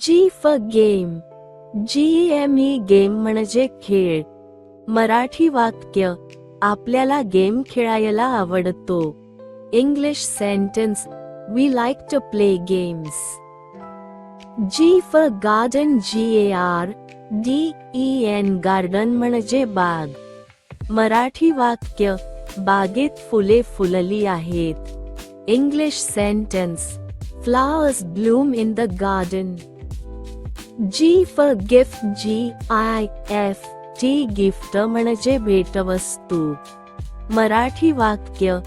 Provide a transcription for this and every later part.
G for game. GEME game म्हणजे खेळ. मराठी वाक्य आपल्याला गेम खेळायला आवडतो. English sentence We like to play games. G for garden. GARDEN garden म्हणजे बाग. मराठी वाक्य बागेत फुले फुलली आहेत. English sentence Flowers bloom in the garden. G for gift. GIFT gift म्हणजे भेटवस्तू. मराठी वाक्य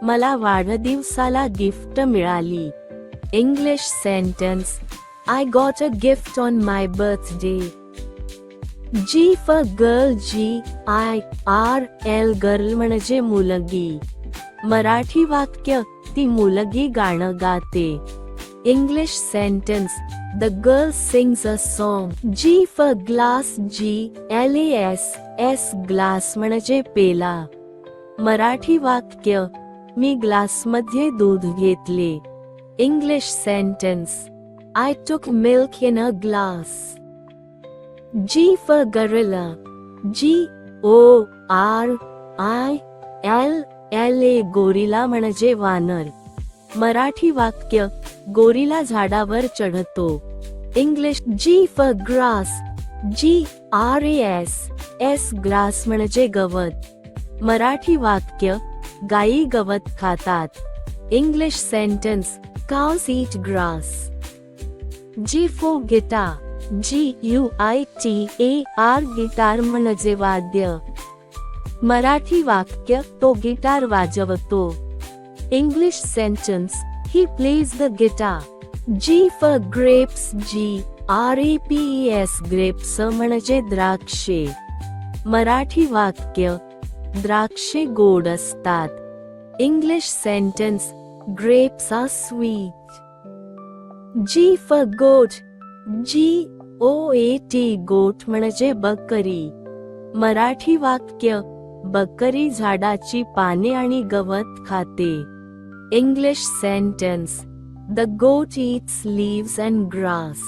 मला वाढदिवसाला गिफ्ट मिळाली. English sentence I got a gift on my birthday. G for girl. GIRL girl म्हणजे मुलगी. मराठी वाक्य ती मुलगी गाणं गाते. English sentence The girl sings a song. G for glass. GLASS glass म्हणजे पेला. मराठी वाक्य मी ग्लासमध्ये दूध घेतले. English sentence I took milk in a glass. G for gorilla. GORILLA gorilla म्हणजे वानर. मराठी वाक्य गोरिला झाडावर चढतो. English G for grass. GRASS grass म्हणजे गवत. मराठी वाक्य गायी गवत खातात. English sentence Cows eat grass. G for guitar. GUITAR guitar म्हणजे वाद्य. मराठी वाक्य तो गिटार वाजवतो. English sentence He plays the guitar. G for grapes. GRAPES grapes म्हणजे द्राक्षे. मराठी वाक्य द्राक्षे गोड असतात. English sentence Grapes are sweet. G for goat. GOAT गोट म्हणजे बकरी. मराठी वाक्य बकरी झाडाची पाने आणि गवत खाते. English sentence The goat eats leaves and grass.